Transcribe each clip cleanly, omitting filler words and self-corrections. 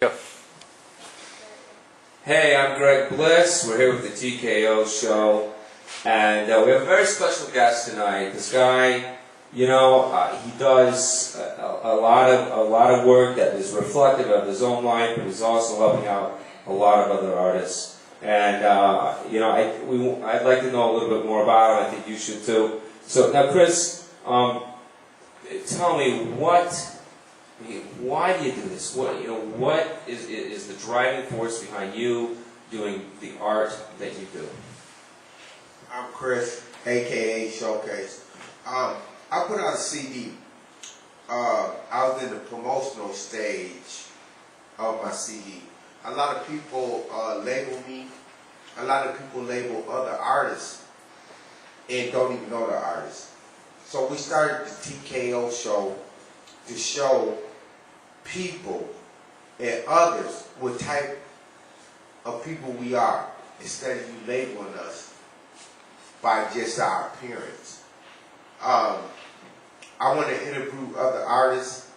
Go. Hey, I'm Greg Bliss. We're here with the TKO Show, and we have a very special guest tonight. This guy, he does a lot of work that is reflective of his own life, but he's also helping out a lot of other artists. And I'd like to know a little bit more about him. I think you should too. So now, Chris, tell me why do you do this? What is the driving force behind you doing the art that you do? I'm Chris, aka Showcase. I put out a CD. I was in the promotional stage of my CD. A lot of people label me. A lot of people label other artists and don't even know the artists. So we started the TKO Show to show people and others what type of people we are, instead of you labeling us by just our appearance. I want to interview other artists.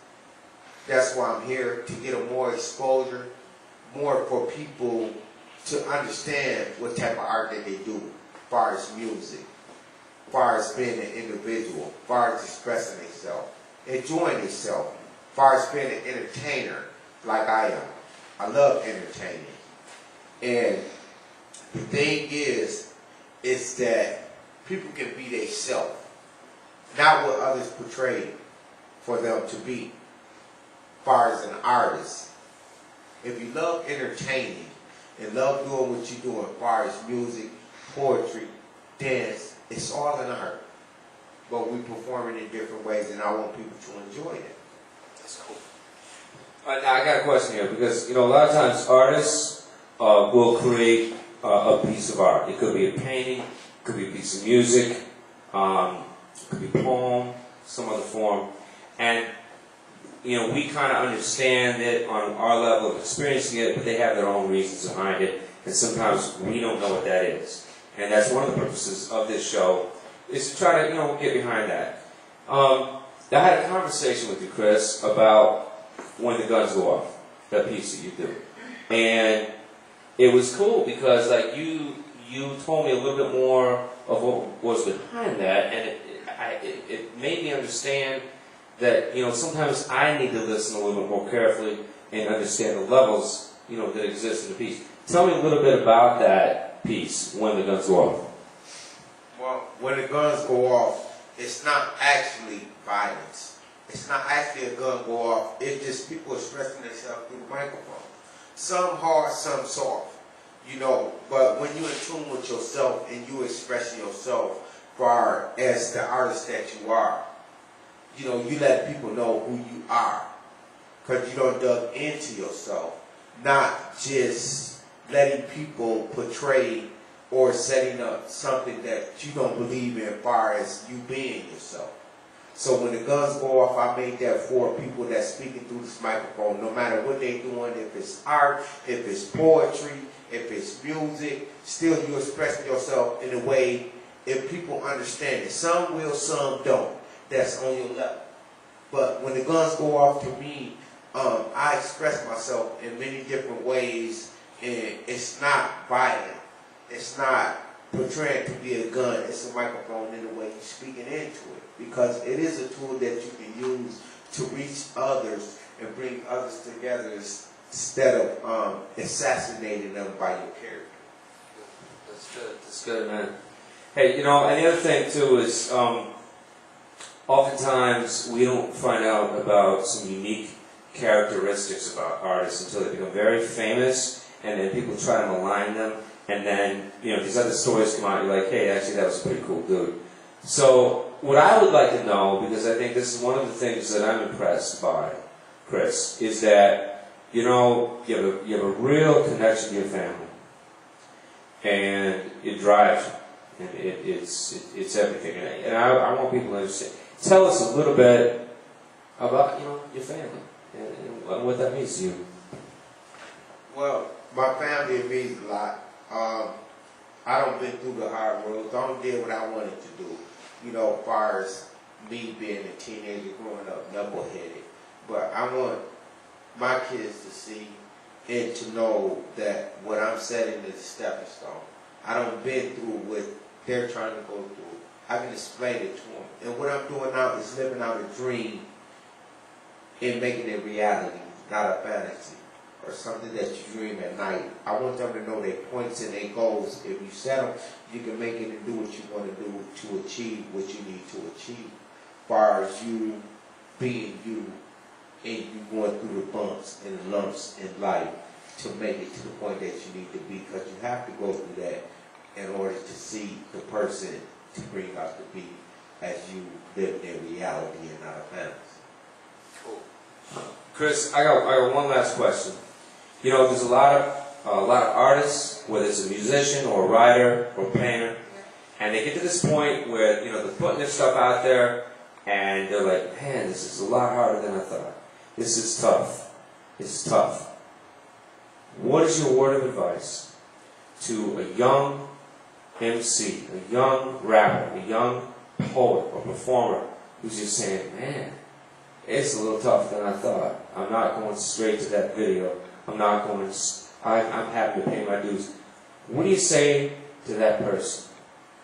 That's why I'm here, to get a more exposure, more for people to understand what type of art that they do, as far as music, as far as being an individual, as far as expressing themselves, enjoying themselves, as far as being an entertainer like I am. I love entertaining. And the thing is that people can be themselves, not what others portray for them to be, as far as an artist. If you love entertaining and love doing what you're doing, as far as music, poetry, dance, it's all an art. But we perform it in different ways, and I want people to enjoy it. That's cool. Now I got a question here, because a lot of times artists will create a piece of art. It could be a painting, it could be a piece of music, it could be a poem, some other form, and we kind of understand it on our level of experiencing it, but they have their own reasons behind it, and sometimes we don't know what that is. And that's one of the purposes of this show, is to try to get behind that. I had a conversation with you, Chris, about When the Guns Go Off, that piece that you do. And it was cool because you told me a little bit more of what was behind that, and it made me understand that sometimes I need to listen a little bit more carefully and understand the levels that exist in the piece. Tell me a little bit about that piece, When the Guns Go Off. Well, when the guns go off, it's not actually violence. It's not actually a gun go off. It's just people expressing themselves through the microphone. Some hard, some soft. But when you're in tune with yourself and you express yourself far as the artist that you are, you let people know who you are. Because you don't dug into yourself. Not just letting people portray or setting up something that you don't believe in, as far as you being yourself. So when the guns go off, I made that for people that's speaking through this microphone, no matter what they're doing, if it's art, if it's poetry, if it's music, still you expressing yourself in a way, if people understand it. Some will, some don't. That's on your level. But when the guns go off, to me, I express myself in many different ways, and it's not violent. It's not portraying to be a gun. It's a microphone in the way you're speaking into it. Because it is a tool that you can use to reach others and bring others together instead of assassinating them by your character. That's good. That's good, man. Hey, and the other thing too is oftentimes we don't find out about some unique characteristics about artists until they become very famous, and then people try to malign them. And then, these other stories come out, you're like, hey, actually, that was a pretty cool dude. So, what I would like to know, because I think this is one of the things that I'm impressed by, Chris, is that, you have a real connection to your family. And it drives you. And it's everything. And I want people to understand. Tell us a little bit about, your family and what that means to you. Well, my family means a lot. I don't been through the hard roads. I don't did what I wanted to do. As far as me being a teenager growing up knuckleheaded. But I want my kids to see and to know that what I'm setting is a stepping stone. I don't been through what they're trying to go through. I can explain it to them. And what I'm doing now is living out a dream and making it reality, not a fantasy or something that you dream at night. I want them to know their points and their goals. If you set them, you can make it and do what you want to do to achieve what you need to achieve. As far as you being you and you going through the bumps and the lumps in life to make it to the point that you need to be, because you have to go through that in order to see the person to bring out the be as you live in reality and not a fantasy. Cool. Chris, I got one last question. You know, there's a lot of artists, whether it's a musician or a writer or a painter, and they get to this point where, you know, they're putting their stuff out there and they're like, man, this is a lot harder than I thought. This is tough. It's tough. What is your word of advice to a young MC, a young rapper, a young poet or performer who's just saying, man, it's a little tougher than I thought. I'm not going straight to that video. I'm having to pay my dues. What do you say to that person?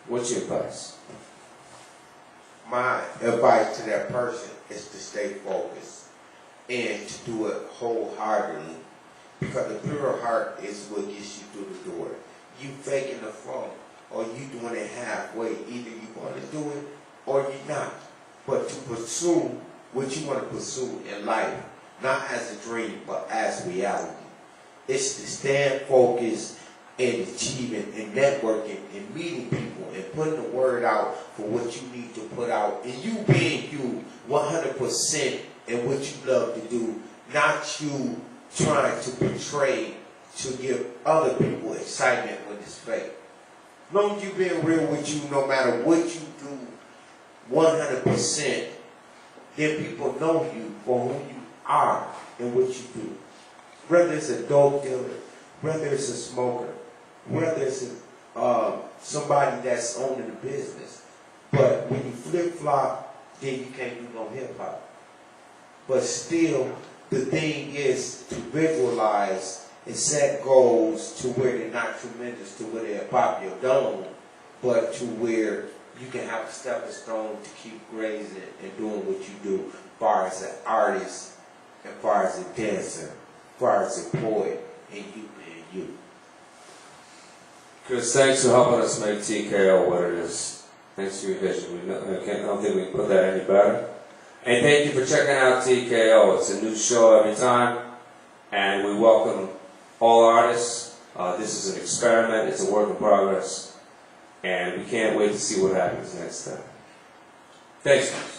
What's your advice? My advice to that person is to stay focused and to do it wholeheartedly, because the pure heart is what gets you through the door. You faking the funk or you doing it halfway. Either you're going to do it or you're not. But to pursue what you want to pursue in life, not as a dream, but as reality. It's to stand focused and achieving and networking and meeting people and putting the word out for what you need to put out. And you being you 100% in what you love to do, not you trying to portray to give other people excitement when it's fake. As long as you being real with you, no matter what you do 100%, then people know you for who you are and what you do. Whether it's a dope dealer, whether it's a smoker, whether it's somebody that's owning a business. But when you flip-flop, then you can't do no hip-hop. But still, the thing is to visualize and set goals to where they're not tremendous, to where they're pop your dome, but to where you can have a stepping stone to keep grazing and doing what you do, as far as an artist, as far as a dancer, as far as a poet, and you being you. Chris, thanks for helping us make TKO what it is. Thanks for your vision. I don't think we can put that any better. And thank you for checking out TKO. It's a new show every time, and we welcome all artists. This is an experiment. It's a work in progress. And we can't wait to see what happens next time. Thanks.